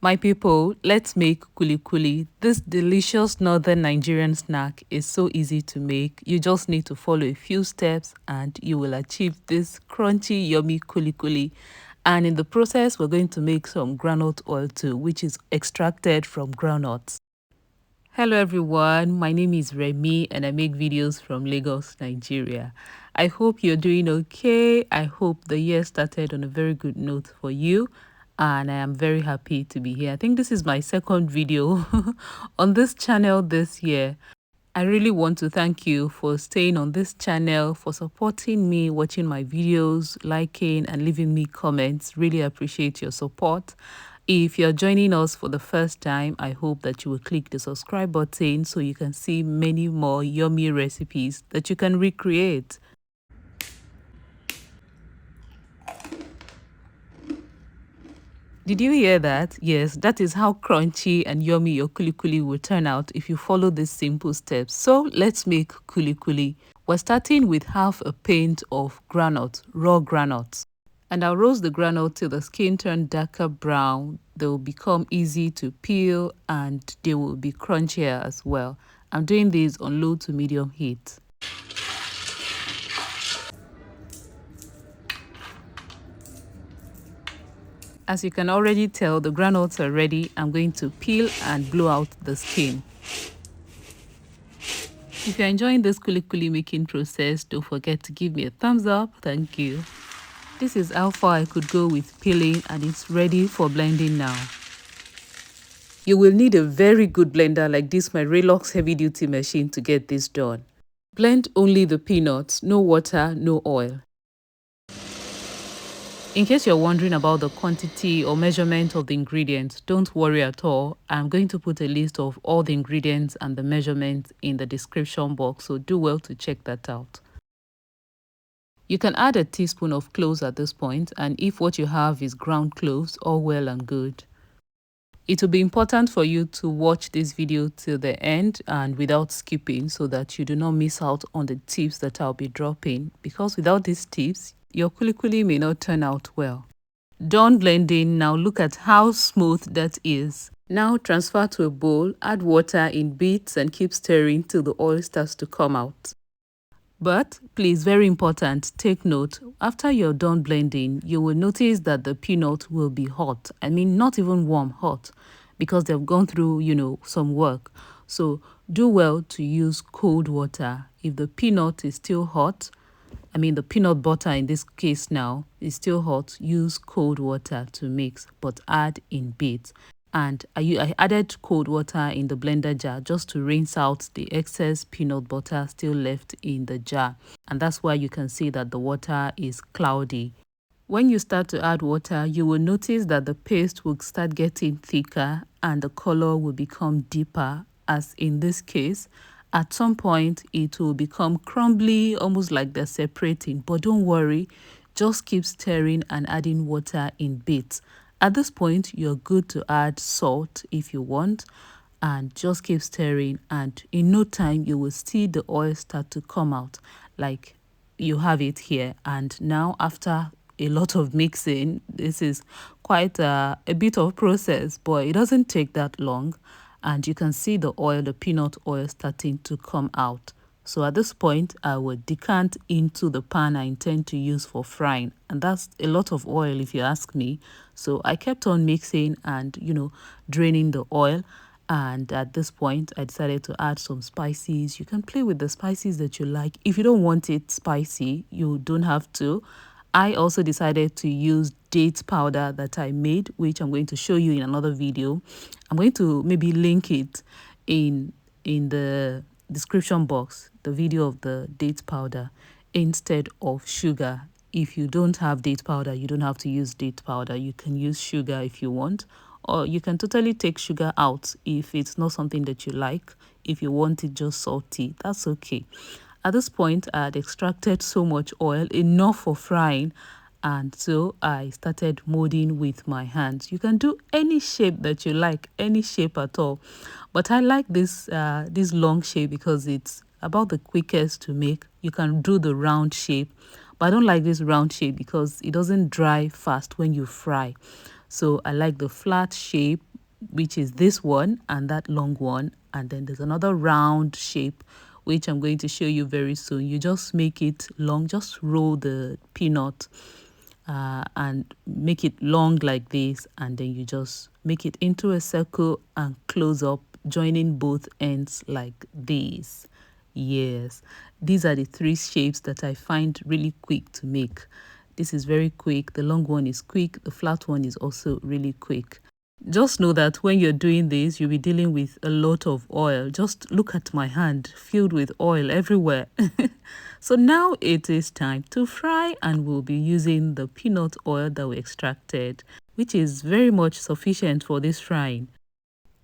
My people, let's make kulikuli. This delicious northern Nigerian snack is so easy to make. You just need to follow a few steps and you will achieve this crunchy, yummy kulikuli. And in the process, we're going to make some groundnut oil too, which is extracted from groundnuts. Hello everyone, my name is Remy and I make videos from Lagos, Nigeria. I hope you're doing okay. I hope the year started on a very good note for you and I am very happy to be here. I think this is my second video on this channel this year. I really want to thank you for staying on this channel, for supporting me, watching my videos, liking and leaving me comments. Really appreciate your support. If you're joining us for the first time, I hope that you will click the subscribe button so you can see many more yummy recipes that you can recreate. Did you hear that? Yes, that is how crunchy and yummy your kulikuli will turn out if you follow these simple steps. So let's make kulikuli. We're starting with half a pint of groundnut, raw groundnuts. And I'll roast the groundnut till the skin turns darker brown. They will become easy to peel and they will be crunchier as well. I'm doing this on low to medium heat. As you can already tell, the groundnuts are ready. I'm going to peel and blow out the skin. If you're enjoying this kulikuli making process, don't forget to give me a thumbs up. Thank you. This is how far I could go with peeling and it's ready for blending now. You will need a very good blender like this, my Relox heavy duty machine, to get this done. Blend only the peanuts, no water, no oil. In case you're wondering about the quantity or measurement of the ingredients, don't worry at all. I'm going to put a list of all the ingredients and the measurements in the description box, so do well to check that out. You can add a teaspoon of cloves at this point, and if what you have is ground cloves, all well and good. It will be important for you to watch this video till the end and without skipping so that you do not miss out on the tips that I'll be dropping, because without these tips, your kulikuli may not turn out well. Done blending, now look at how smooth that is. Now transfer to a bowl, add water in bits and keep stirring till the oil starts to come out. But please, very important, take note, after you're done blending, you will notice that the peanut will be hot. I mean, not even warm, hot, because they've gone through, some work. So do well to use cold water. If the peanut is still hot, the peanut butter in this case now is still hot, use cold water to mix, but add in bits. And I added cold water in the blender jar just to rinse out the excess peanut butter still left in the jar. And that's why you can see that the water is cloudy. When you start to add water, you will notice that the paste will start getting thicker and the color will become deeper, as in this case. At some point, it will become crumbly, almost like they're separating. But don't worry, just keep stirring and adding water in bits. At this point, you're good to add salt if you want, and just keep stirring. And in no time, you will see the oil start to come out like you have it here. And now, after a lot of mixing, this is quite a bit of process, but it doesn't take that long. And you can see the oil, the peanut oil, starting to come out. So at this point, I will decant into the pan I intend to use for frying. And that's a lot of oil if you ask me. So I kept on mixing and, draining the oil. And at this point, I decided to add some spices. You can play with the spices that you like. If you don't want it spicy, you don't have to. I also decided to use date powder that I made, which I'm going to show you in another video. I'm going to maybe link it in the description box, the video of the date powder instead of sugar. If you don't have date powder, you don't have to use date powder. You can use sugar if you want, or you can totally take sugar out if it's not something that you like. If you want it just salty, that's okay. At this point, I had extracted so much oil, enough for frying, and so I started molding with my hands. You can do any shape that you like, any shape at all. But I like this long shape because it's about the quickest to make. You can do the round shape, but I don't like this round shape because it doesn't dry fast when you fry. So I like the flat shape, which is this one and that long one. And then there's another round shape, which I'm going to show you very soon. You just make it long, just roll the peanut and make it long like this, and then you just make it into a circle and close up, joining both ends like this. Yes, these are the three shapes that I find really quick to make. This is very quick, the long one is quick, the flat one is also really quick. Just know that when you're doing this, you'll be dealing with a lot of oil. Just look at my hand, filled with oil everywhere. So now it is time to fry, and we'll be using the peanut oil that we extracted, which is very much sufficient for this frying.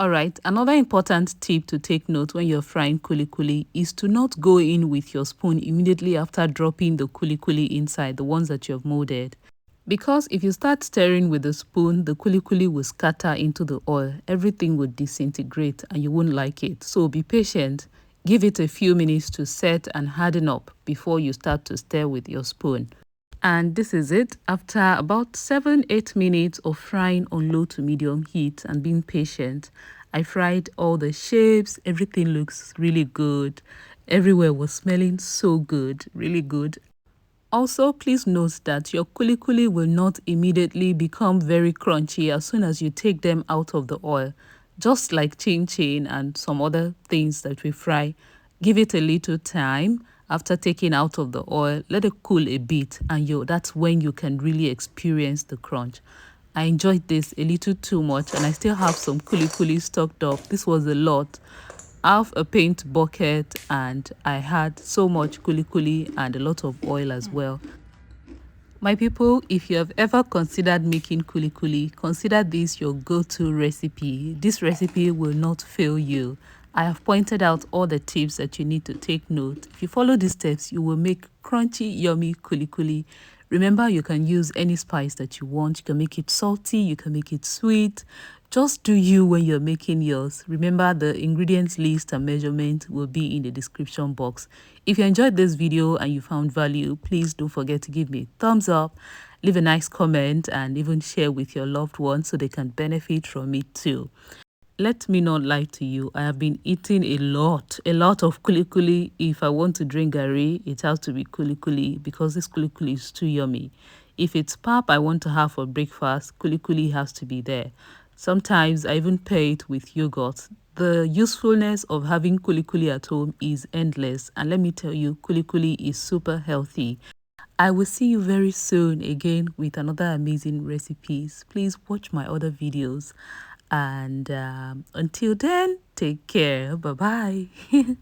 Alright, another important tip to take note when you're frying kulikuli is to not go in with your spoon immediately after dropping the kulikuli inside, the ones that you have molded. Because if you start stirring with the spoon, the kulikuli will scatter into the oil. Everything would disintegrate and you won't like it. So be patient. Give it a few minutes to set and harden up before you start to stir with your spoon. And this is it. After about 7-8 minutes of frying on low to medium heat and being patient, I fried all the shapes. Everything looks really good. Everywhere was smelling so good, really good. Also, please note that your kulikuli will not immediately become very crunchy as soon as you take them out of the oil. Just like chin chin and some other things that we fry, give it a little time after taking out of the oil. Let it cool a bit, and that's when you can really experience the crunch. I enjoyed this a little too much, and I still have some kulikuli stocked up. This was a lot. Half a paint bucket, and I had so much kulikuli and a lot of oil as well. My people, if you have ever considered making kulikuli, consider this your go-to recipe. This recipe will not fail you. I have pointed out all the tips that you need to take note. If you follow these steps, you will make crunchy, yummy kulikuli. Remember, you can use any spice that you want. You can make it salty, you can make it sweet. Just do you when you're making yours. Remember, the ingredients list and measurement will be in the description box. If you enjoyed this video and you found value, please don't forget to give me a thumbs up, leave a nice comment, and even share with your loved ones so they can benefit from it too. Let me not lie to you, I have been eating a lot of kulikuli. If I want to drink gari, it has to be kulikuli because this kulikuli is too yummy. If it's pap I want to have for breakfast, kulikuli has to be there. Sometimes I even pair it with yogurt. The usefulness of having kulikuli at home is endless, and let me tell you, kulikuli is super healthy. I will see you very soon again with another amazing recipes. Please watch my other videos, and until then, take care. Bye bye.